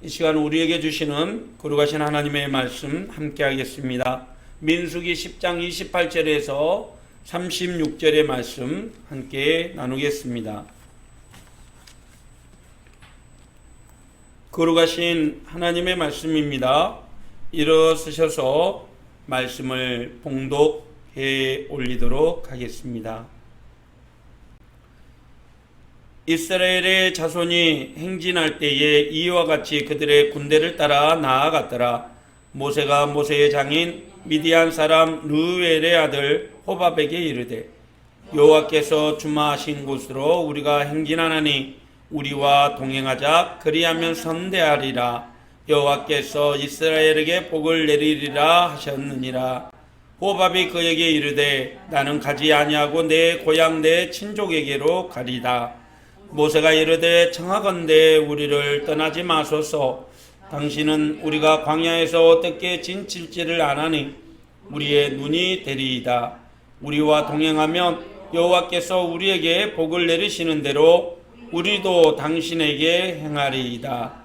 이 시간 우리에게 주시는 거룩하신 하나님의 말씀 함께 하겠습니다. 민수기 10장 28절에서 36절의 말씀 함께 나누겠습니다. 거룩하신 하나님의 말씀입니다. 일어서셔서 말씀을 봉독해 올리도록 하겠습니다. 이스라엘의 자손이 행진할 때에 이와 같이 그들의 군대를 따라 나아갔더라. 모세가 모세의 장인 미디안 사람 르우엘의 아들 호밥에게 이르되 여호와께서 주마하신 곳으로 우리가 행진하나니 우리와 동행하자. 그리하면 선대하리라. 여호와께서 이스라엘에게 복을 내리리라 하셨느니라. 호밥이 그에게 이르되 나는 가지 아니하고 내 고향 내 친족에게로 가리다. 모세가 이르되 청하건대 우리를 떠나지 마소서. 당신은 우리가 광야에서 어떻게 진칠지를 아나니 우리의 눈이 되리이다. 우리와 동행하면 여호와께서 우리에게 복을 내리시는 대로 우리도 당신에게 행하리이다.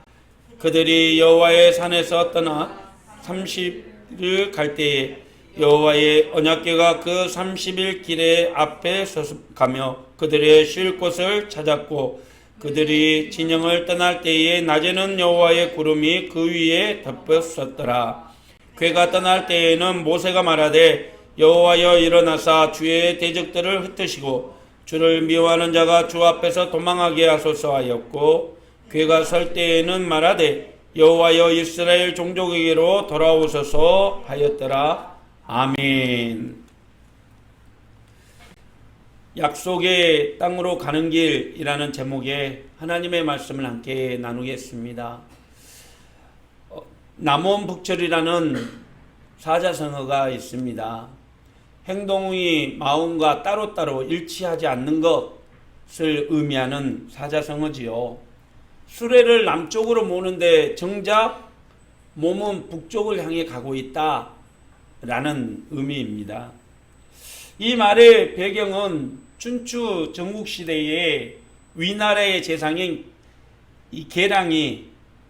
그들이 여호와의 산에서 떠나 30일 갈 때에 여호와의 언약궤가 그 30일 길의 앞에 서가며 그들의 쉴 곳을 찾았고 그들이 진영을 떠날 때에 낮에는 여호와의 구름이 그 위에 덮였었더라. 궤가 떠날 때에는 모세가 말하되 여호와여 일어나사 주의 대적들을 흩으시고 주를 미워하는 자가 주 앞에서 도망하게 하소서 하였고 궤가 설 때에는 말하되 여호와여 이스라엘 종족에게로 돌아오소서 하였더라. 아멘. 약속의 땅으로 가는 길이라는 제목의 하나님의 말씀을 함께 나누겠습니다. 남원북철이라는 사자성어가 있습니다. 행동이 마음과 따로따로 일치하지 않는 것을 의미하는 사자성어지요. 수레를 남쪽으로 모는데 정작 몸은 북쪽을 향해 가고 있다 라는 의미입니다. 이 말의 배경은 춘추 전국시대에 위나라의 재상인 이 계랑이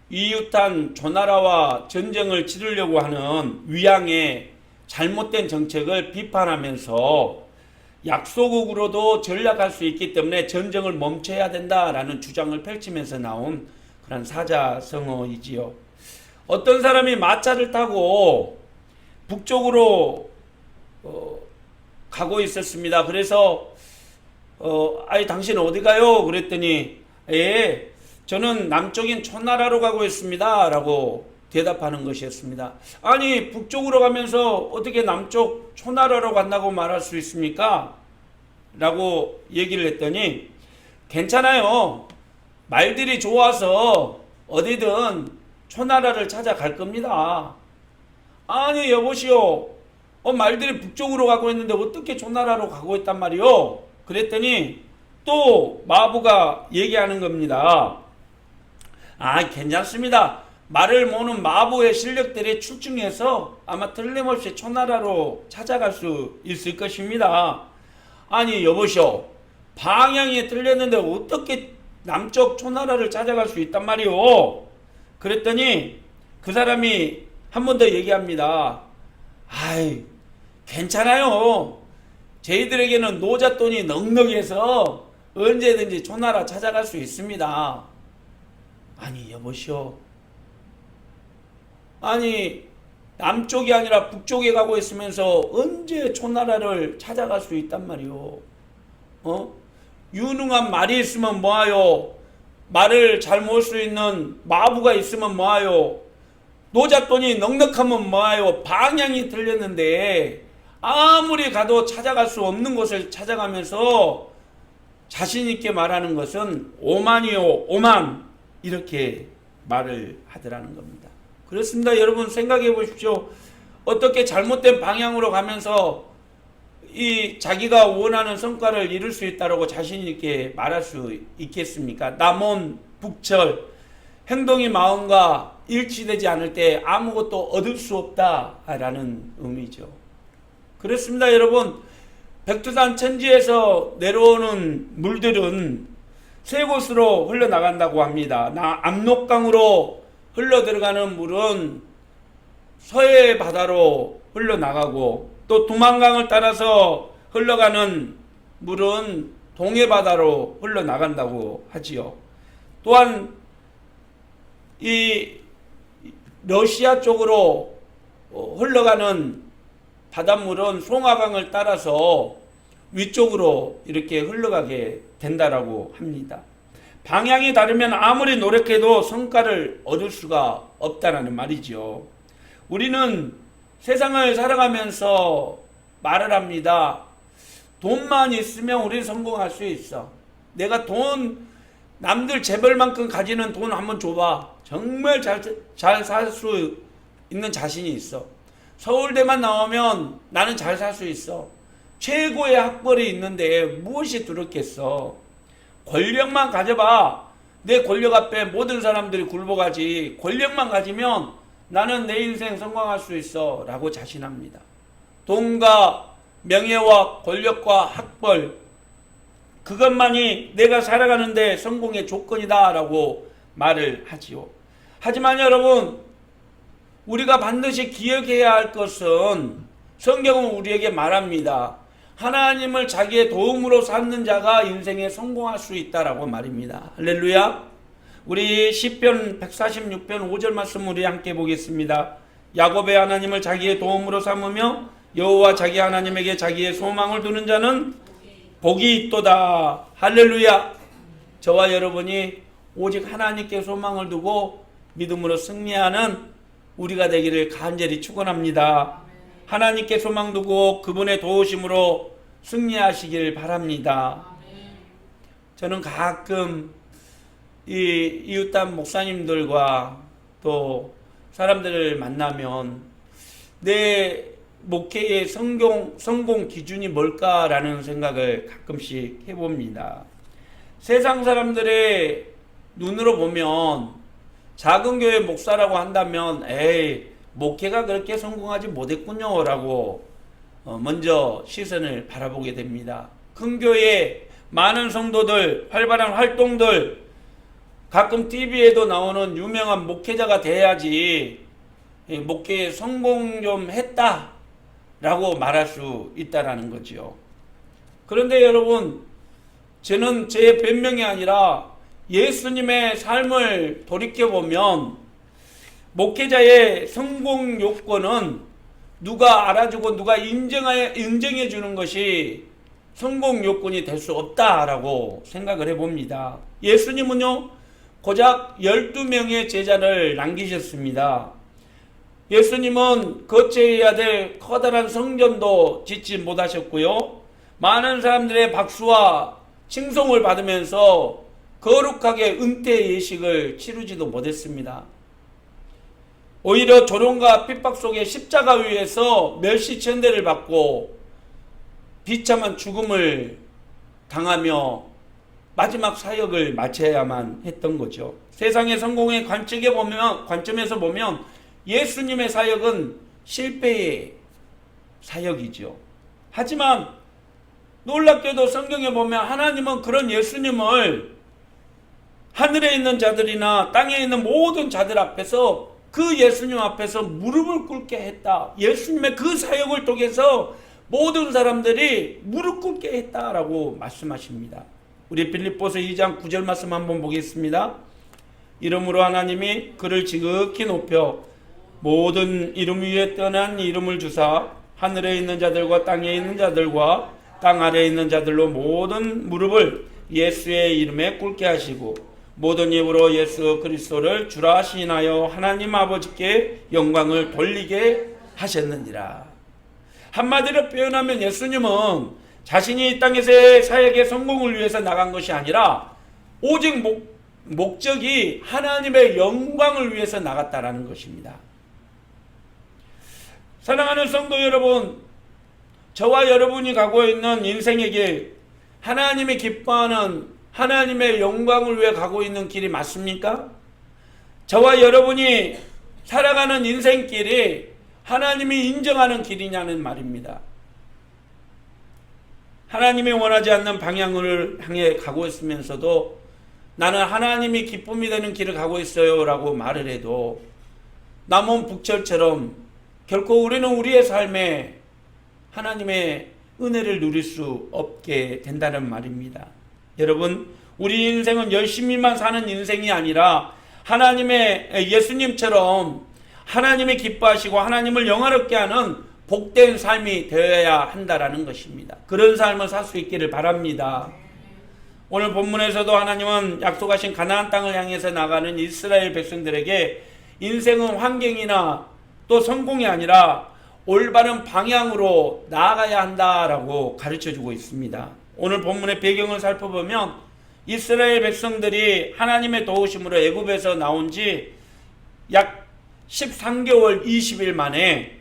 위유탄 조나라와 전쟁을 치르려고 하는 위양의 잘못된 정책을 비판하면서 약소국으로도 전락할 수 있기 때문에 전쟁을 멈춰야 된다라는 주장을 펼치면서 나온 그런 사자성어이지요. 어떤 사람이 마차를 타고 북쪽으로 가고 있었습니다. 그래서 아이 당신 어디 가요? 그랬더니 예, 저는 남쪽인 초나라로 가고 있습니다 라고 대답하는 것이었습니다. 아니 북쪽으로 가면서 어떻게 남쪽 초나라로 간다고 말할 수 있습니까? 라고 얘기를 했더니 괜찮아요. 말들이 좋아서 어디든 초나라를 찾아갈 겁니다. 아니 여보시오, 말들이 북쪽으로 가고 있는데 어떻게 초나라로 가고 있단 말이요? 그랬더니 또 마부가 얘기하는 겁니다. 아 괜찮습니다. 말을 모는 마부의 실력들이 출중해서 아마 틀림없이 초나라로 찾아갈 수 있을 것입니다. 아니 여보시오, 방향이 틀렸는데 어떻게 남쪽 초나라를 찾아갈 수 있단 말이요? 그랬더니 그 사람이 한 번 더 얘기합니다. 아이 괜찮아요. 저희들에게는 노잣돈이 넉넉해서 언제든지 초나라 찾아갈 수 있습니다. 아니 여보시오, 아니 남쪽이 아니라 북쪽에 가고 있으면서 언제 초나라를 찾아갈 수 있단 말이오? 유능한 말이 있으면 뭐하요? 말을 잘 모을 수 있는 마부가 있으면 뭐하요? 노잣돈이 넉넉하면 뭐하요? 방향이 틀렸는데 아무리 가도 찾아갈 수 없는 곳을 찾아가면서 자신있게 말하는 것은 오만이요 오만, 이렇게 말을 하더라는 겁니다. 그렇습니다. 여러분 생각해 보십시오. 어떻게 잘못된 방향으로 가면서 이 자기가 원하는 성과를 이룰 수 있다고 자신있게 말할 수 있겠습니까? 남원 북철, 행동이 마음과 일치되지 않을 때 아무것도 얻을 수 없다라는 의미죠. 그렇습니다. 여러분, 백두산 천지에서 내려오는 물들은 세 곳으로 흘러나간다고 합니다. 압록강으로 흘러 들어가는 물은 서해 바다로 흘러나가고, 또 두만강을 따라서 흘러가는 물은 동해 바다로 흘러나간다고 하지요. 또한 이 러시아 쪽으로 흘러가는 바닷물은 송화강을 따라서 위쪽으로 이렇게 흘러가게 된다라고 합니다. 방향이 다르면 아무리 노력해도 성과를 얻을 수가 없다는 말이죠. 우리는 세상을 살아가면서 말을 합니다. 돈만 있으면 우리 성공할 수 있어. 내가 남들 재벌만큼 가지는 돈 한번 줘봐. 정말 잘 살 수 있는 자신이 있어. 서울대만 나오면 나는 잘 살 수 있어. 최고의 학벌이 있는데 무엇이 두렵겠어. 권력만 가져봐. 내 권력 앞에 모든 사람들이 굴복하지. 권력만 가지면 나는 내 인생 성공할 수 있어 라고 자신합니다. 돈과 명예와 권력과 학벌, 그것만이 내가 살아가는데 성공의 조건이다 라고 말을 하지요. 하지만 여러분, 우리가 반드시 기억해야 할 것은 성경은 우리에게 말합니다. 하나님을 자기의 도움으로 삼는 자가 인생에 성공할 수 있다라고 말입니다. 할렐루야. 우리 시편 146편 5절 말씀 우리 함께 보겠습니다. 야곱의 하나님을 자기의 도움으로 삼으며 여호와 자기 하나님에게 자기의 소망을 두는 자는 복이 있도다. 할렐루야. 저와 여러분이 오직 하나님께 소망을 두고 믿음으로 승리하는 우리가 되기를 간절히 축원합니다. 하나님께 소망 두고 그분의 도우심으로 승리하시길 바랍니다. 저는 가끔 이 이웃단 목사님들과 또 사람들을 만나면 내 목회의 성공 기준이 뭘까라는 생각을 가끔씩 해봅니다. 세상 사람들의 눈으로 보면 작은 교회 목사라고 한다면 에이, 목회가 그렇게 성공하지 못했군요 라고 먼저 시선을 바라보게 됩니다. 큰 교회 많은 성도들, 활발한 활동들, 가끔 TV에도 나오는 유명한 목회자가 돼야지 목회에 성공 좀 했다 라고 말할 수 있다라는 거죠. 그런데 여러분, 저는 제 변명이 아니라 예수님의 삶을 돌이켜보면 목회자의 성공 요건은 누가 알아주고 누가 인정해 주는 것이 성공 요건이 될 수 없다라고 생각을 해봅니다. 예수님은요, 고작 12명의 제자를 남기셨습니다. 예수님은 거쳐야 될 커다란 성전도 짓지 못하셨고요. 많은 사람들의 박수와 칭송을 받으면서 거룩하게 은퇴 예식을 치르지도 못했습니다. 오히려 조롱과 핍박 속에 십자가 위에서 멸시천대를 받고 비참한 죽음을 당하며 마지막 사역을 마쳐야만 했던 거죠. 세상의 성공의 관점에서 보면 예수님의 사역은 실패의 사역이죠. 하지만 놀랍게도 성경에 보면 하나님은 그런 예수님을 하늘에 있는 자들이나 땅에 있는 모든 자들 앞에서 그 예수님 앞에서 무릎을 꿇게 했다. 예수님의 그 사역을 통해서 모든 사람들이 무릎 꿇게 했다라고 말씀하십니다. 우리 빌립보서 2장 9절 말씀 한번 보겠습니다. 이름으로 하나님이 그를 지극히 높여 모든 이름 위에 떠난 이름을 주사 하늘에 있는 자들과 땅에 있는 자들과 땅 아래에 있는 자들로 모든 무릎을 예수의 이름에 꿇게 하시고 모든 입으로 예수 그리스도를 주라 시인하여 하나님 아버지께 영광을 돌리게 하셨느니라. 한마디로 표현하면 예수님은 자신이 이 땅에서의 사역의 성공을 위해서 나간 것이 아니라 오직 목적이 하나님의 영광을 위해서 나갔다라는 것입니다. 사랑하는 성도 여러분, 저와 여러분이 가고 있는 인생의 길, 하나님이 기뻐하는 하나님의 영광을 위해 가고 있는 길이 맞습니까? 저와 여러분이 살아가는 인생길이 하나님이 인정하는 길이냐는 말입니다. 하나님이 원하지 않는 방향을 향해 가고 있으면서도 나는 하나님이 기쁨이 되는 길을 가고 있어요 라고 말을 해도 남원 북철처럼 결코 우리는 우리의 삶에 하나님의 은혜를 누릴 수 없게 된다는 말입니다. 여러분, 우리 인생은 열심히만 사는 인생이 아니라 하나님의 예수님처럼 하나님이 기뻐하시고 하나님을 영화롭게 하는 복된 삶이 되어야 한다라는 것입니다. 그런 삶을 살 수 있기를 바랍니다. 오늘 본문에서도 하나님은 약속하신 가나안 땅을 향해서 나가는 이스라엘 백성들에게 인생은 환경이나 또 성공이 아니라 올바른 방향으로 나아가야 한다라고 가르쳐주고 있습니다. 오늘 본문의 배경을 살펴보면 이스라엘 백성들이 하나님의 도우심으로 애굽에서 나온 지 약 13개월 20일 만에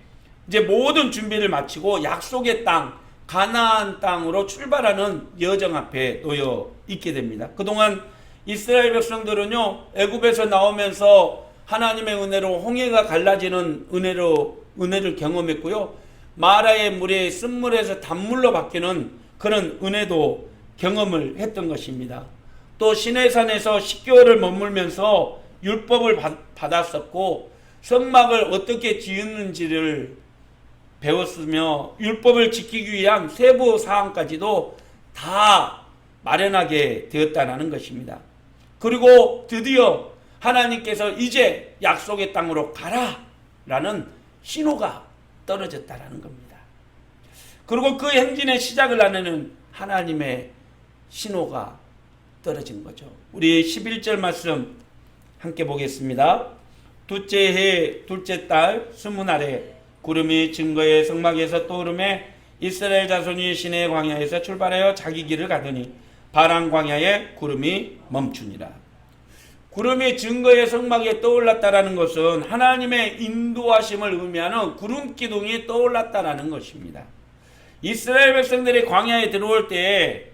이제 모든 준비를 마치고 약속의 땅 가나안 땅으로 출발하는 여정 앞에 놓여 있게 됩니다. 그동안 이스라엘 백성들은요, 애굽에서 나오면서 하나님의 은혜로 홍해가 갈라지는 은혜를 경험했고요, 마라의 물이 쓴물에서 단물로 바뀌는 그런 은혜도 경험을 했던 것입니다. 또 시내산에서 10개월을 머물면서 율법을 받았었고 성막을 어떻게 지었는지를 배웠으며 율법을 지키기 위한 세부 사항까지도 다 마련하게 되었다는 것입니다. 그리고 드디어 하나님께서 이제 약속의 땅으로 가라 라는 신호가 떨어졌다는 겁니다. 그리고 그 행진의 시작을 하는 하나님의 신호가 떨어진 거죠. 우리 11절 말씀 함께 보겠습니다. 둘째 해 둘째 달 스무날에 구름이 증거의 성막에서 떠오르매 이스라엘 자손이 시내 광야에서 출발하여 자기 길을 가더니 바란 광야에 구름이 멈추니라. 구름이 증거의 성막에 떠올랐다라는 것은 하나님의 인도하심을 의미하는 구름 기둥이 떠올랐다라는 것입니다. 이스라엘 백성들이 광야에 들어올 때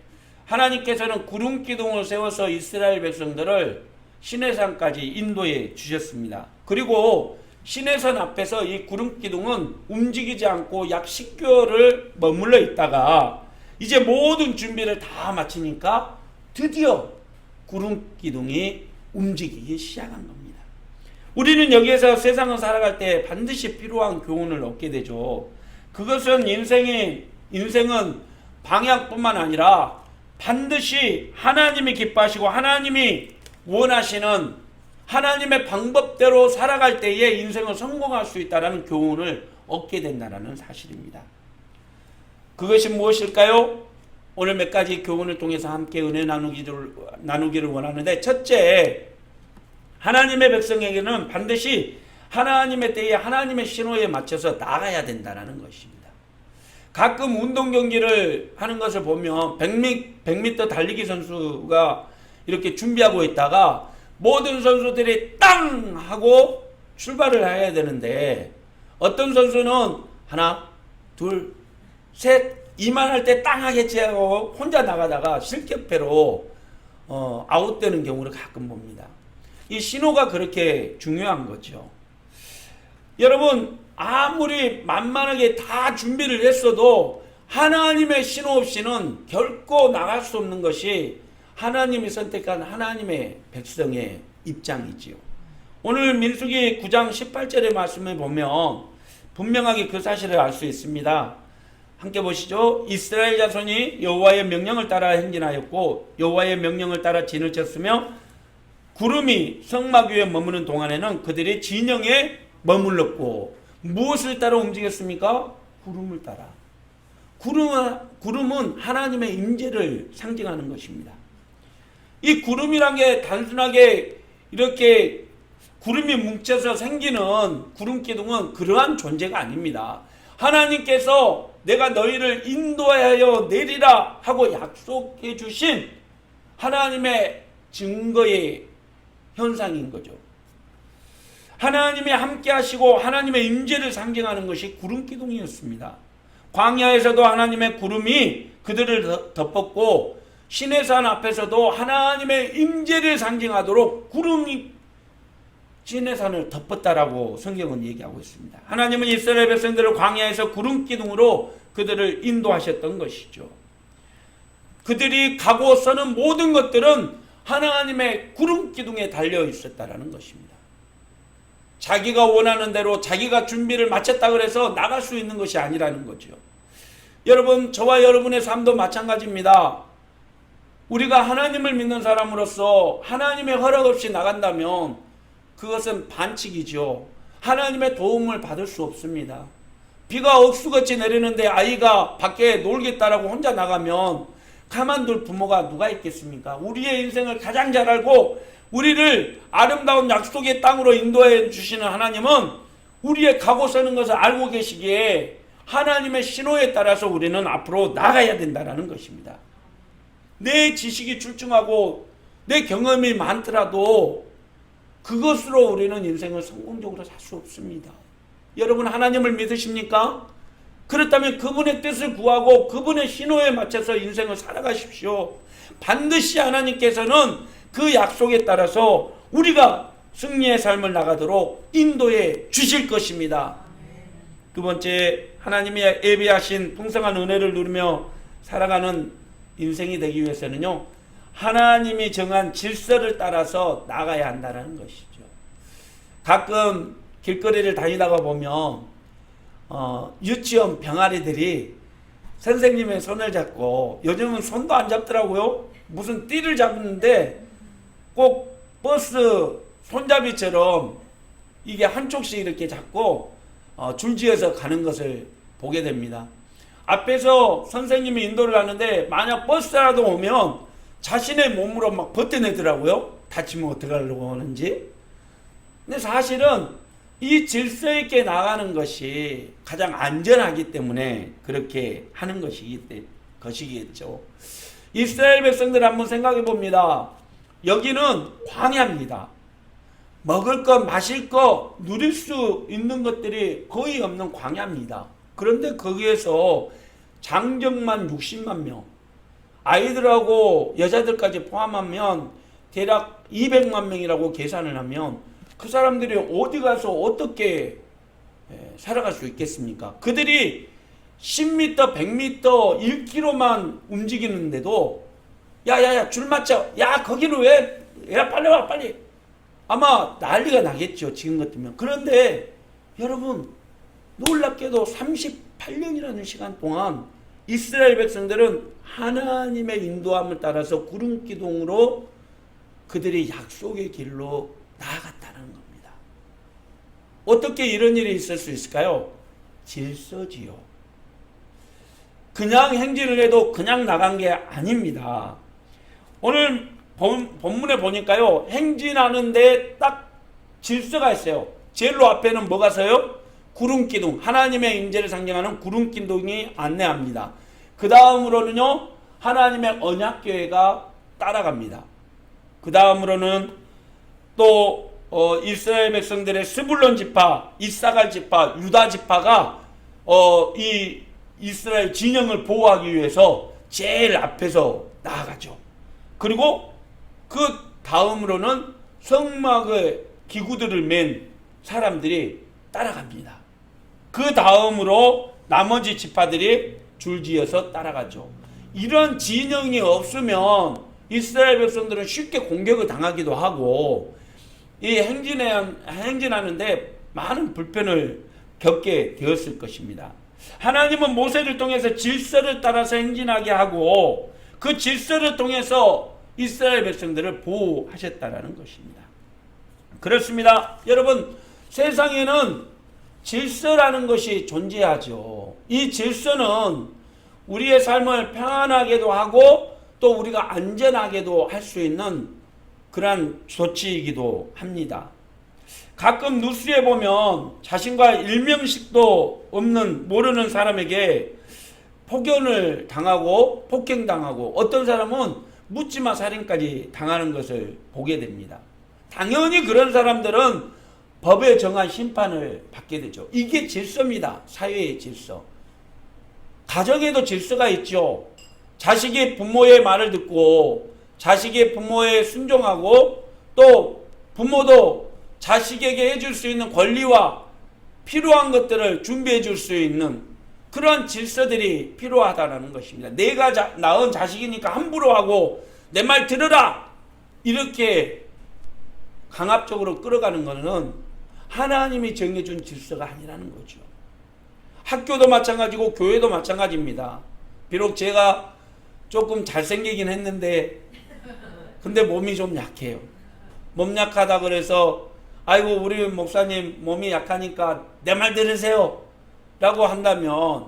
하나님께서는 구름 기둥을 세워서 이스라엘 백성들을 시내산까지 인도해 주셨습니다. 그리고 시내산 앞에서 이 구름 기둥은 움직이지 않고 약 10개월을 머물러 있다가 이제 모든 준비를 다 마치니까 드디어 구름 기둥이 움직이기 시작한 겁니다. 우리는 여기에서 세상을 살아갈 때 반드시 필요한 교훈을 얻게 되죠. 그것은 인생은 방향뿐만 아니라 반드시 하나님이 기뻐하시고 하나님이 원하시는 하나님의 방법대로 살아갈 때에 인생을 성공할 수 있다는 교훈을 얻게 된다는 사실입니다. 그것이 무엇일까요? 오늘 몇 가지 교훈을 통해서 함께 은혜 나누기를 원하는데, 첫째, 하나님의 백성에게는 반드시 하나님의 때에 하나님의 신호에 맞춰서 나가야 된다는 것입니다. 가끔 운동 경기를 하는 것을 보면 100m 달리기 선수가 이렇게 준비하고 있다가 모든 선수들이 땅 하고 출발을 해야 되는데 어떤 선수는 하나, 둘, 셋 이만할 때 땅 하겠지 하고 혼자 나가다가 실격패로 아웃되는 경우를 가끔 봅니다. 이 신호가 그렇게 중요한 거죠. 여러분, 아무리 만만하게 다 준비를 했어도 하나님의 신호 없이는 결코 나갈 수 없는 것이 하나님이 선택한 하나님의 백성의 입장이지요. 오늘 민수기 9장 18절의 말씀을 보면 분명하게 그 사실을 알 수 있습니다. 함께 보시죠. 이스라엘 자손이 여호와의 명령을 따라 행진하였고 여호와의 명령을 따라 진을 쳤으며 구름이 성막 위에 머무는 동안에는 그들이 진영에 머물렀고 무엇을 따라 움직였습니까? 구름을 따라. 구름은 하나님의 임재를 상징하는 것입니다. 이 구름이란 게 단순하게 이렇게 구름이 뭉쳐서 생기는 구름 기둥은 그러한 존재가 아닙니다. 하나님께서 내가 너희를 인도하여 내리라 하고 약속해 주신 하나님의 증거의 현상인 거죠. 하나님이 함께 하시고 하나님의 임재를 상징하는 것이 구름 기둥이었습니다. 광야에서도 하나님의 구름이 그들을 덮었고 시내산 앞에서도 하나님의 임재를 상징하도록 구름이 시내산을 덮었다라고 성경은 얘기하고 있습니다. 하나님은 이스라엘 백성들을 광야에서 구름 기둥으로 그들을 인도하셨던 것이죠. 그들이 가고 서는 모든 것들은 하나님의 구름 기둥에 달려 있었다라는 것입니다. 자기가 원하는 대로 자기가 준비를 마쳤다 그래서 나갈 수 있는 것이 아니라는 거죠. 여러분, 저와 여러분의 삶도 마찬가지입니다. 우리가 하나님을 믿는 사람으로서 하나님의 허락 없이 나간다면 그것은 반칙이죠. 하나님의 도움을 받을 수 없습니다. 비가 억수같이 내리는데 아이가 밖에 놀겠다라고 혼자 나가면 가만둘 부모가 누가 있겠습니까? 우리의 인생을 가장 잘 알고 우리를 아름다운 약속의 땅으로 인도해 주시는 하나님은 우리의 가고 서는 것을 알고 계시기에 하나님의 신호에 따라서 우리는 앞으로 나가야 된다는 것입니다. 내 지식이 출중하고 내 경험이 많더라도 그것으로 우리는 인생을 성공적으로 살 수 없습니다. 여러분, 하나님을 믿으십니까? 그렇다면 그분의 뜻을 구하고 그분의 신호에 맞춰서 인생을 살아가십시오. 반드시 하나님께서는 그 약속에 따라서 우리가 승리의 삶을 나가도록 인도해 주실 것입니다. 두 번째, 하나님이 예비하신 풍성한 은혜를 누리며 살아가는 인생이 되기 위해서는요, 하나님이 정한 질서를 따라서 나가야 한다는 것이죠. 가끔 길거리를 다니다가 보면 유치원 병아리들이 선생님의 손을 잡고, 요즘은 손도 안 잡더라고요. 무슨 띠를 잡는데 꼭 버스 손잡이처럼 이게 한쪽씩 이렇게 잡고 줄지어서 가는 것을 보게 됩니다. 앞에서 선생님이 인도를 하는데 만약 버스라도 오면 자신의 몸으로 막 버텨내더라고요. 다치면 어떡하려고 하는지. 근데 사실은 이 질서 있게 나가는 것이 가장 안전하기 때문에 그렇게 하는 것이겠죠. 이스라엘 백성들 한번 생각해 봅니다. 여기는 광야입니다. 먹을 것, 마실 것, 누릴 수 있는 것들이 거의 없는 광야입니다. 그런데 거기에서 장정만 60만 명, 아이들하고 여자들까지 포함하면 대략 200만 명이라고 계산을 하면 그 사람들이 어디 가서 어떻게 살아갈 수 있겠습니까? 그들이 10m, 100m, 1km만 움직이는데도 야야야 줄 맞춰, 야 거기는 왜, 야 빨리 와 빨리, 아마 난리가 나겠죠 지금 같으면. 그런데 여러분, 놀랍게도 38년이라는 시간 동안 이스라엘 백성들은 하나님의 인도함을 따라서 구름기둥으로 그들이 약속의 길로 나아갔다는 겁니다. 어떻게 이런 일이 있을 수 있을까요? 질서지요. 그냥 행진을 해도 그냥 나간 게 아닙니다. 오늘 본문에 보니까요, 행진하는데 딱 질서가 있어요. 제일 앞에는 뭐가 서요? 구름기둥, 하나님의 임재를 상징하는 구름기둥이 안내합니다. 그 다음으로는요, 하나님의 언약궤가 따라갑니다. 그 다음으로는 또 이스라엘 백성들의 스불론 지파, 이사갈 지파, 유다 지파가 이 이스라엘 진영을 보호하기 위해서 제일 앞에서 나아가죠. 그리고 그 다음으로는 성막의 기구들을 맨 사람들이 따라갑니다. 그 다음으로 나머지 지파들이 줄지어서 따라가죠. 이런 진영이 없으면 이스라엘 백성들은 쉽게 공격을 당하기도 하고 이 행진하는데 많은 불편을 겪게 되었을 것입니다. 하나님은 모세를 통해서 질서를 따라서 행진하게 하고 그 질서를 통해서 이스라엘 백성들을 보호하셨다는 것입니다. 그렇습니다. 여러분, 세상에는 질서라는 것이 존재하죠. 이 질서는 우리의 삶을 평안하게도 하고 또 우리가 안전하게도 할 수 있는 그러한 조치이기도 합니다. 가끔 뉴스에 보면 자신과 일명식도 없는 모르는 사람에게 폭언을 당하고 폭행당하고 어떤 사람은 묻지마 살인까지 당하는 것을 보게 됩니다. 당연히 그런 사람들은 법에 정한 심판을 받게 되죠. 이게 질서입니다. 사회의 질서. 가정에도 질서가 있죠. 자식이 부모의 말을 듣고 자식이 부모에 순종하고 또 부모도 자식에게 해줄 수 있는 권리와 필요한 것들을 준비해 줄 수 있는 그런 질서들이 필요하다는 것입니다. 내가 낳은 자식이니까 함부로 하고 내 말 들으라, 이렇게 강압적으로 끌어가는 것은 하나님이 정해준 질서가 아니라는 거죠. 학교도 마찬가지고 교회도 마찬가지입니다. 비록 제가 조금 잘생기긴 했는데 근데 몸이 좀 약해요. 몸 약하다 그래서 아이고 우리 목사님 몸이 약하니까 내 말 들으세요 라고 한다면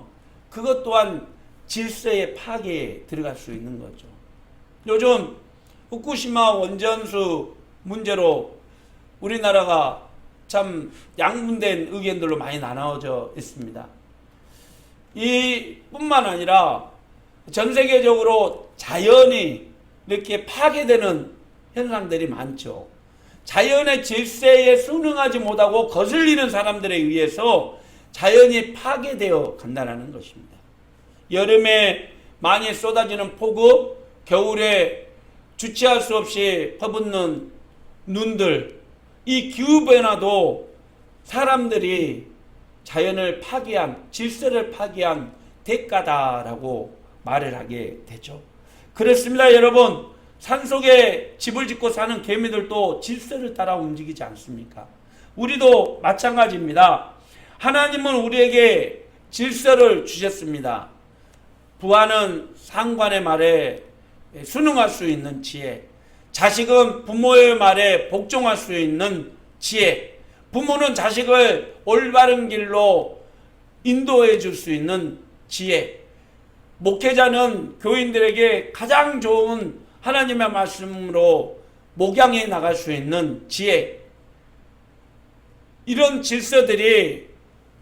그것 또한 질서의 파괴에 들어갈 수 있는 거죠. 요즘 후쿠시마 원전수 문제로 우리나라가 참 양분된 의견들로 많이 나눠져 있습니다. 이 뿐만 아니라 전 세계적으로 자연이 이렇게 파괴되는 현상들이 많죠. 자연의 질서에 순응하지 못하고 거슬리는 사람들에 의해서 자연이 파괴되어 간다는 것입니다. 여름에 많이 쏟아지는 폭우, 겨울에 주체할 수 없이 퍼붓는 눈들, 이 기후변화도 사람들이 자연을 파괴한, 질서를 파괴한 대가다라고 말을 하게 되죠. 그렇습니다, 여러분. 산속에 집을 짓고 사는 개미들도 질서를 따라 움직이지 않습니까? 우리도 마찬가지입니다. 하나님은 우리에게 질서를 주셨습니다. 부하는 상관의 말에 순응할 수 있는 지혜, 자식은 부모의 말에 복종할 수 있는 지혜, 부모는 자식을 올바른 길로 인도해 줄 수 있는 지혜, 목회자는 교인들에게 가장 좋은 하나님의 말씀으로 목양해 나갈 수 있는 지혜, 이런 질서들이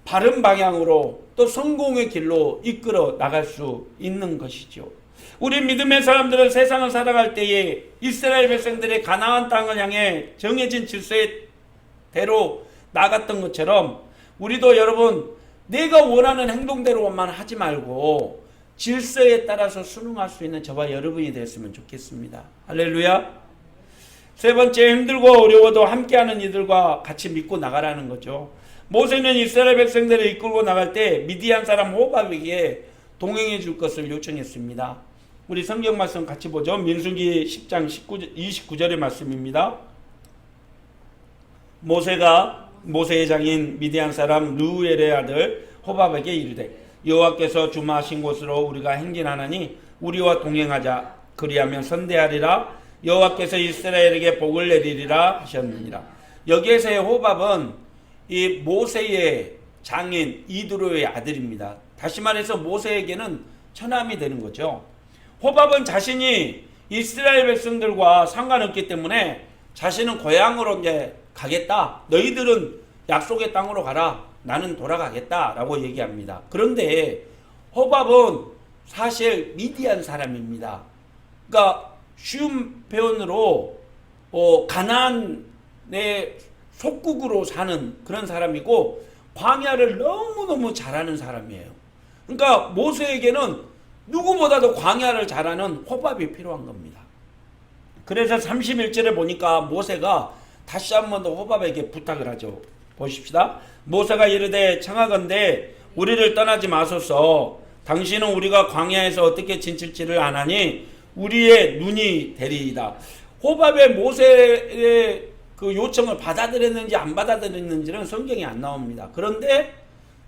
바른 방향으로 또 성공의 길로 이끌어 나갈 수 있는 것이죠. 우리 믿음의 사람들은 세상을 살아갈 때에 이스라엘 백성들의 가나안 땅을 향해 정해진 질서대로 나갔던 것처럼 우리도 여러분 내가 원하는 행동대로만 하지 말고 질서에 따라서 순응할 수 있는 저와 여러분이 되었으면 좋겠습니다. 할렐루야. 세 번째, 힘들고 어려워도 함께하는 이들과 같이 믿고 나가라는 거죠. 모세는 이스라엘 백성들을 이끌고 나갈 때 미디안 사람 호밥에게 동행해 줄 것을 요청했습니다. 우리 성경 말씀 같이 보죠. 민수기 10장 29절의 말씀입니다. 모세가 모세의 장인 미디안 사람 르우엘의 아들 호밥에게 이르되 여호와께서 주마하신 곳으로 우리가 행진하나니 우리와 동행하자. 그리하면 선대하리라. 여호와께서 이스라엘에게 복을 내리리라 하셨느니라. 여기에서의 호밥은 이 모세의 장인 이드로의 아들입니다. 다시 말해서 모세에게는 처남이 되는 거죠. 호밥은 자신이 이스라엘 백성들과 상관없기 때문에 자신은 고향으로 이제 가겠다. 너희들은 약속의 땅으로 가라. 나는 돌아가겠다. 라고 얘기합니다. 그런데 호밥은 사실 미디안 사람입니다. 그러니까 쉬운 표현으로 가나안의 속국으로 사는 그런 사람이고 광야를 너무너무 잘하는 사람이에요. 그러니까 모세에게는 누구보다도 광야를 잘하는 호밥이 필요한 겁니다. 그래서 31절에 보니까 모세가 다시 한 번 더 호밥에게 부탁을 하죠. 보십시다. 모세가 이르되 청하건대 우리를 떠나지 마소서. 당신은 우리가 광야에서 어떻게 지칠지를 아나니 우리의 눈이 되리이다. 호밥의 모세의 그 요청을 받아들였는지 안 받아들였는지는 성경에 안 나옵니다. 그런데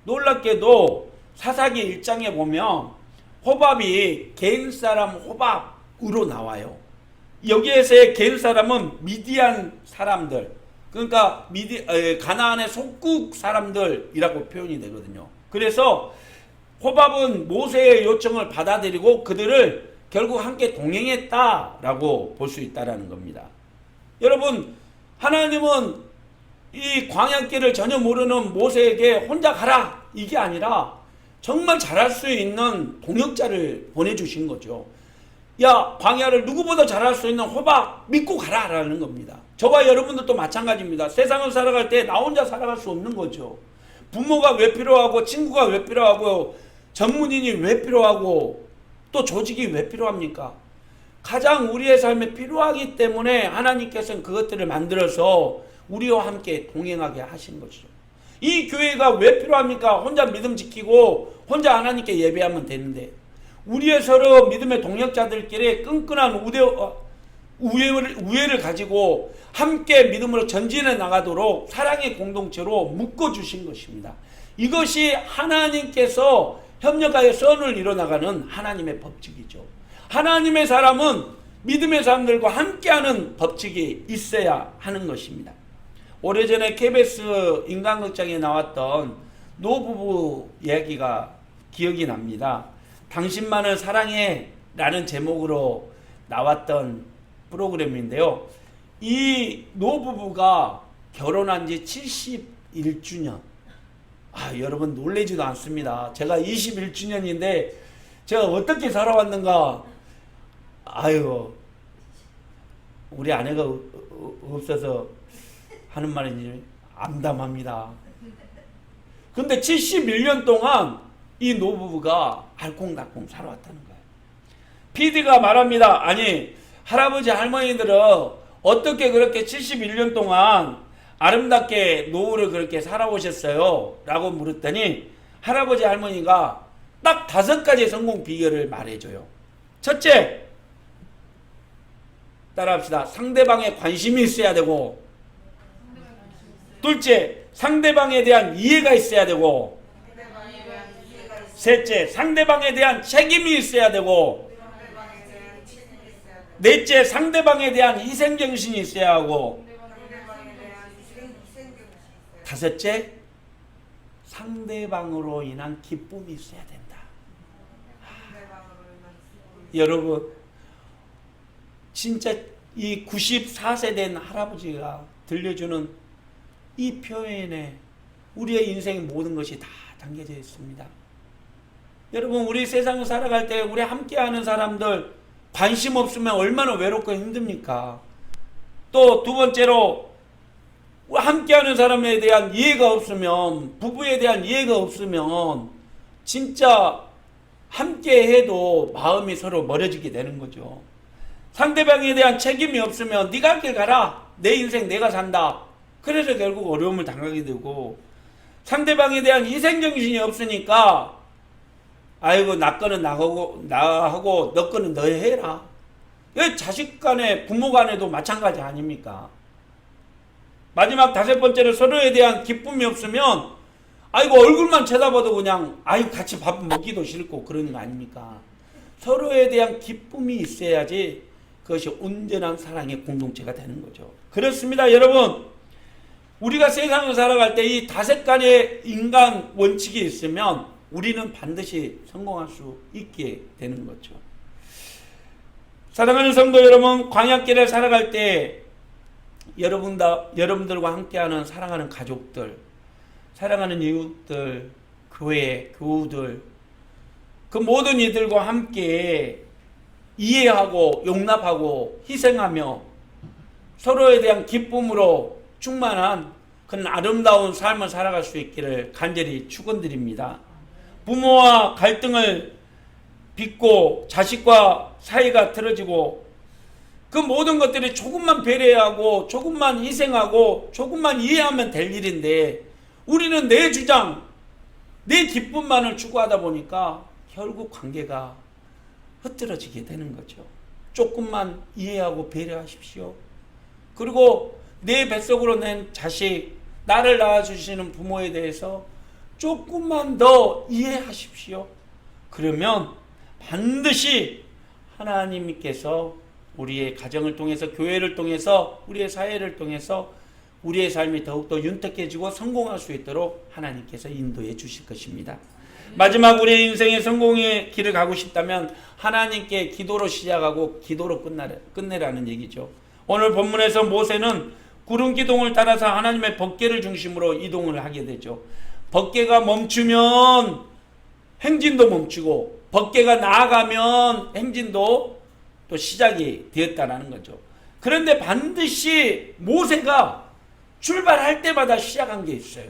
놀랍게도 사사기 1장에 보면 호밥이 겐 사람 호밥으로 나와요. 여기에서의 겐 사람은 미디안 사람들, 그러니까 가나안의 속국 사람들이라고 표현이 되거든요. 그래서 호밥은 모세의 요청을 받아들이고 그들을 결국 함께 동행했다라고 볼 수 있다라는 겁니다. 여러분, 하나님은 이 광야길을 전혀 모르는 모세에게 혼자 가라 이게 아니라 정말 잘할 수 있는 동역자를 보내주신 거죠. 야, 광야를 누구보다 잘할 수 있는 호밥 믿고 가라라는 겁니다. 저와 여러분들도 마찬가지입니다. 세상을 살아갈 때 나 혼자 살아갈 수 없는 거죠. 부모가 왜 필요하고 친구가 왜 필요하고 전문인이 왜 필요하고 또 조직이 왜 필요합니까? 가장 우리의 삶에 필요하기 때문에 하나님께서는 그것들을 만들어서 우리와 함께 동행하게 하신 것이죠. 이 교회가 왜 필요합니까? 혼자 믿음 지키고 혼자 하나님께 예배하면 되는데 우리의 서로 믿음의 동역자들끼리 끈끈한 우애를 가지고 함께 믿음으로 전진해 나가도록 사랑의 공동체로 묶어주신 것입니다. 이것이 하나님께서 협력하여 선을 이뤄나가는 하나님의 법칙이죠. 하나님의 사람은 믿음의 사람들과 함께하는 법칙이 있어야 하는 것입니다. 오래전에 KBS 인간극장에 나왔던 노부부 이야기가 기억이 납니다. 당신만을 사랑해 라는 제목으로 나왔던 프로그램인데요. 이 노부부가 결혼한 지 71주년. 여러분 놀라지도 않습니다. 제가 21주년인데 제가 어떻게 살아왔는가. 우리 아내가 없어서 하는 말인지 암담합니다. 근데 71년 동안 이 노부부가 알콩달콩 살아왔다는 거예요. PD가 말합니다. 아니, 할아버지 할머니들은 어떻게 그렇게 71년 동안 아름답게 노후를 그렇게 살아오셨어요? 라고 물었더니 할아버지 할머니가 딱 5가지 성공 비결을 말해줘요. 첫째, 따라합시다. 상대방에 관심이 있어야 되고, 둘째, 상대방에 대한 이해가 있어야 되고, 셋째, 상대방에 대한 책임이 있어야 되고, 넷째, 상대방에 대한 희생정신이 있어야 하고, 다섯째, 상대방으로 인한 기쁨이 있어야 된다. 여러분, 진짜 이 94세 된 할아버지가 들려주는 이 표현에 우리의 인생의 모든 것이 다 담겨져 있습니다. 여러분, 우리 세상을 살아갈 때 우리 함께하는 사람들 관심 없으면 얼마나 외롭고 힘듭니까? 또 두 번째로 함께하는 사람에 대한 이해가 없으면, 부부에 대한 이해가 없으면 진짜 함께해도 마음이 서로 멀어지게 되는 거죠. 상대방에 대한 책임이 없으면 네가 할 길 가라, 내 인생 내가 산다. 그래서 결국 어려움을 당하게 되고, 상대방에 대한 희생정신이 없으니까 나 거는 나하고 너 거는 너 해라. 자식 간에 부모 간에도 마찬가지 아닙니까? 마지막 5번째로 서로에 대한 기쁨이 없으면 얼굴만 쳐다봐도 그냥 같이 밥 먹기도 싫고 그러는 거 아닙니까? 서로에 대한 기쁨이 있어야지 그것이 온전한 사랑의 공동체가 되는 거죠. 그렇습니다, 여러분. 우리가 세상을 살아갈 때 이 5가지의 인간 원칙이 있으면 우리는 반드시 성공할 수 있게 되는 거죠. 사랑하는 성도 여러분, 광야길을 살아갈 때 여러분들과 함께하는 사랑하는 가족들, 사랑하는 이웃들, 교회, 교우들, 그 모든 이들과 함께 이해하고 용납하고 희생하며 서로에 대한 기쁨으로 충만한 그런 아름다운 삶을 살아갈 수 있기를 간절히 축원드립니다. 부모와 갈등을 빚고 자식과 사이가 틀어지고 그 모든 것들이 조금만 배려하고 조금만 희생하고 조금만 이해하면 될 일인데 우리는 내 주장, 내 기쁨만을 추구하다 보니까 결국 관계가 흐트러지게 되는 거죠. 조금만 이해하고 배려하십시오. 그리고 내 뱃속으로 낸 자식, 나를 낳아주시는 부모에 대해서 조금만 더 이해하십시오. 그러면 반드시 하나님께서 우리의 가정을 통해서, 교회를 통해서, 우리의 사회를 통해서 우리의 삶이 더욱더 윤택해지고 성공할 수 있도록 하나님께서 인도해 주실 것입니다. 마지막 우리의 인생의 성공의 길을 가고 싶다면 하나님께 기도로 시작하고 기도로 끝내라는 얘기죠. 오늘 본문에서 모세는 구름 기둥을 따라서 하나님의 법궤를 중심으로 이동을 하게 되죠. 법궤가 멈추면 행진도 멈추고 법궤가 나아가면 행진도 또 시작이 되었다는 거죠. 그런데 반드시 모세가 출발할 때마다 시작한 게 있어요.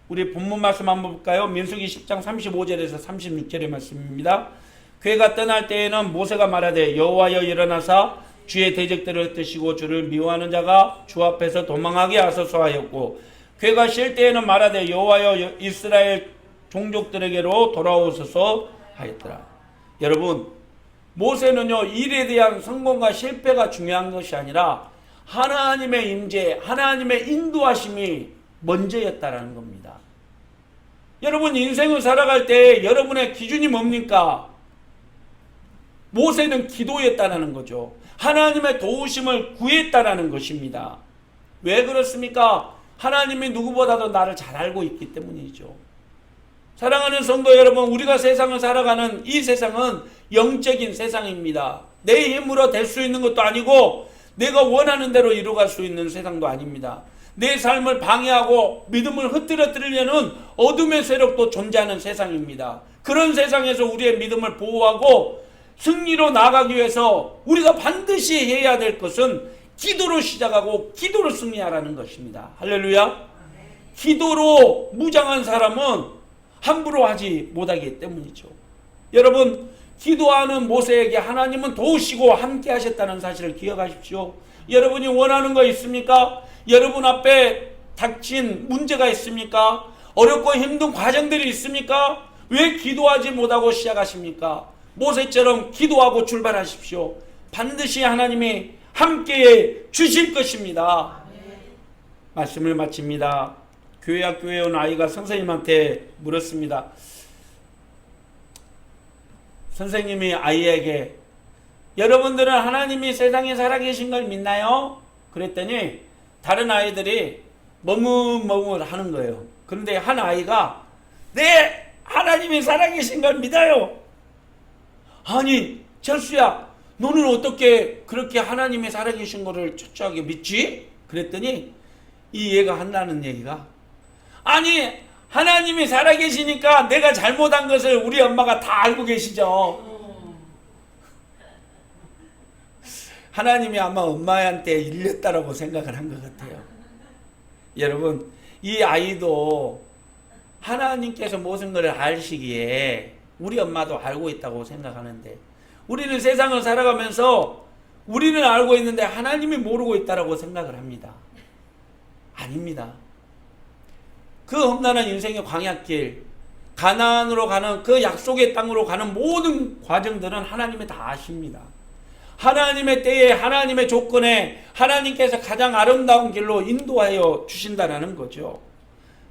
우리 본문 말씀 한번 볼까요? 민수기 10장 35절에서 36절의 말씀입니다. 그가 떠날 때에는 모세가 말하되 여호와여 일어나사 주의 대적들을 흩으시고 주를 미워하는 자가 주 앞에서 도망하게 하소서 하였고, 그가 쉴 때에는 말하되 여호와여 이스라엘 종족들에게로 돌아오소서 하였더라. 여러분, 모세는요, 일에 대한 성공과 실패가 중요한 것이 아니라 하나님의 임재, 하나님의 인도하심이 먼저였다라는 겁니다. 여러분, 인생을 살아갈 때 여러분의 기준이 뭡니까? 모세는 기도했다라는 거죠. 하나님의 도우심을 구했다라는 것입니다. 왜 그렇습니까? 하나님이 누구보다도 나를 잘 알고 있기 때문이죠. 사랑하는 성도 여러분, 우리가 세상을 살아가는 이 세상은 영적인 세상입니다. 내 힘으로 될 수 있는 것도 아니고 내가 원하는 대로 이루어갈 수 있는 세상도 아닙니다. 내 삶을 방해하고 믿음을 흐트러뜨리려는 어둠의 세력도 존재하는 세상입니다. 그런 세상에서 우리의 믿음을 보호하고 승리로 나아가기 위해서 우리가 반드시 해야 될 것은 기도로 시작하고 기도로 승리하라는 것입니다. 할렐루야. 기도로 무장한 사람은 함부로 하지 못하기 때문이죠. 여러분, 기도하는 모세에게 하나님은 도우시고 함께 하셨다는 사실을 기억하십시오. 여러분이 원하는 거 있습니까? 여러분 앞에 닥친 문제가 있습니까? 어렵고 힘든 과정들이 있습니까? 왜 기도하지 못하고 시작하십니까? 모세처럼 기도하고 출발하십시오. 반드시 하나님이 함께해 주실 것입니다. 말씀을 마칩니다. 교회 학교에 온 아이가 선생님한테 물었습니다. 선생님이 아이에게 여러분들은 하나님이 세상에 살아계신 걸 믿나요? 그랬더니 다른 아이들이 머뭇머뭇 하는 거예요. 그런데 한 아이가 네, 하나님이 살아계신 걸 믿어요. 아니, 철수야, 너는 어떻게 그렇게 하나님이 살아계신 거를 철저하게 믿지? 그랬더니 이 얘가 한다는 얘기가, 아니, 하나님이 살아계시니까 내가 잘못한 것을 우리 엄마가 다 알고 계시죠. 하나님이 아마 엄마한테 일렸다라고 생각을 한 것 같아요. 여러분, 이 아이도 하나님께서 모든 것을 아시기에 우리 엄마도 알고 있다고 생각하는데, 우리는 세상을 살아가면서 우리는 알고 있는데 하나님이 모르고 있다라고 생각을 합니다. 아닙니다. 그 험난한 인생의 광야길, 가나안으로 가는 그 약속의 땅으로 가는 모든 과정들은 하나님이 다 아십니다. 하나님의 때에, 하나님의 조건에 하나님께서 가장 아름다운 길로 인도하여 주신다는 거죠.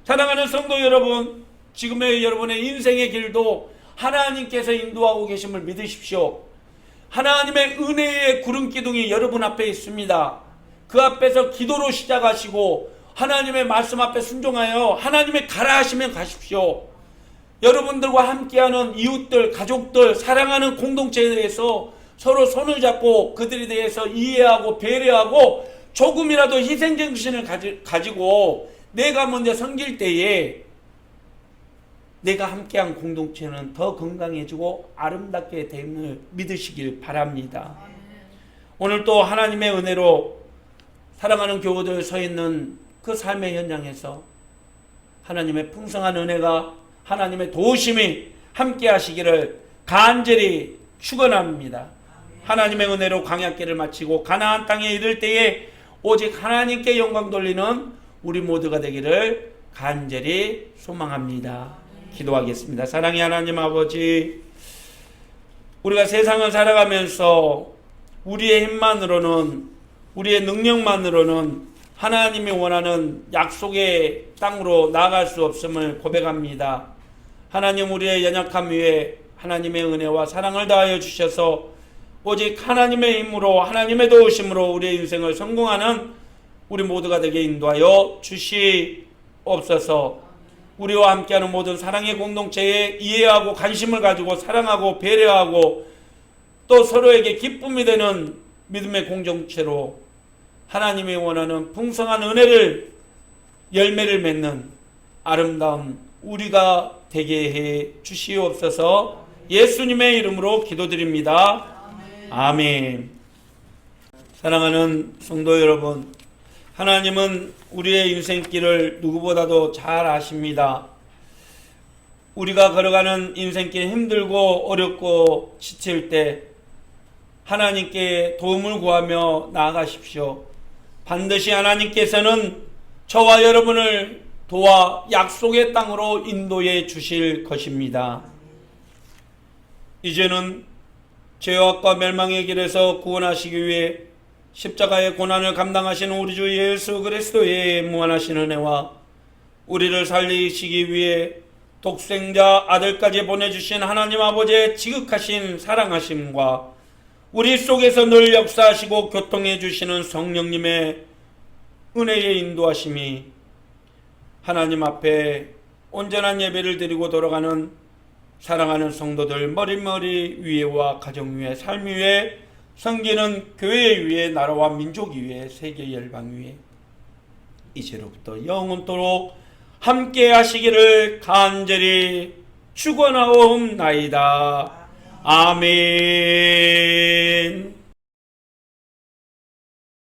사랑하는 성도 여러분, 지금의 여러분의 인생의 길도 하나님께서 인도하고 계심을 믿으십시오. 하나님의 은혜의 구름기둥이 여러분 앞에 있습니다. 그 앞에서 기도로 시작하시고 하나님의 말씀 앞에 순종하여 하나님의 가라 하시면 가십시오. 여러분들과 함께하는 이웃들, 가족들, 사랑하는 공동체에 대해서 서로 손을 잡고 그들에 대해서 이해하고 배려하고 조금이라도 희생정신을 가지고 내가 먼저 섬길 때에 내가 함께한 공동체는 더 건강해지고 아름답게 됨을 믿으시길 바랍니다. 오늘 또 하나님의 은혜로 사랑하는 교우들 서 있는 그 삶의 현장에서 하나님의 풍성한 은혜가, 하나님의 도우심이 함께 하시기를 간절히 축원합니다. 하나님의 은혜로 광야길을 마치고 가나안 땅에 이를 때에 오직 하나님께 영광 돌리는 우리 모두가 되기를 간절히 소망합니다. 기도하겠습니다. 사랑의 하나님 아버지, 우리가 세상을 살아가면서 우리의 힘만으로는, 우리의 능력만으로는 하나님이 원하는 약속의 땅으로 나아갈 수 없음을 고백합니다. 하나님, 우리의 연약함 위에 하나님의 은혜와 사랑을 다하여 주셔서 오직 하나님의 힘으로, 하나님의 도우심으로 우리의 인생을 성공하는 우리 모두가 되게 인도하여 주시옵소서. 우리와 함께하는 모든 사랑의 공동체에 이해하고 관심을 가지고 사랑하고 배려하고 또 서로에게 기쁨이 되는 믿음의 공동체로 하나님이 원하는 풍성한 은혜를, 열매를 맺는 아름다운 우리가 되게 해 주시옵소서. 예수님의 이름으로 기도드립니다. 아멘. 사랑하는 성도 여러분, 하나님은 우리의 인생길을 누구보다도 잘 아십니다. 우리가 걸어가는 인생길 힘들고 어렵고 지칠 때 하나님께 도움을 구하며 나아가십시오. 반드시 하나님께서는 저와 여러분을 도와 약속의 땅으로 인도해 주실 것입니다. 이제는 죄악과 멸망의 길에서 구원하시기 위해 십자가의 고난을 감당하신 우리 주 예수 그리스도의 무한하신 은혜와 우리를 살리시기 위해 독생자 아들까지 보내주신 하나님 아버지의 지극하신 사랑하심과 우리 속에서 늘 역사하시고 교통해 주시는 성령님의 은혜의 인도하심이 하나님 앞에 온전한 예배를 드리고 돌아가는 사랑하는 성도들 머리머리 위에와 가정 위에 삶 위에 섬기는 교회 위에 나라와 민족 위에 세계 열방 위에 이제로부터 영원토록 함께 하시기를 간절히 축원하옵나이다. 아멘.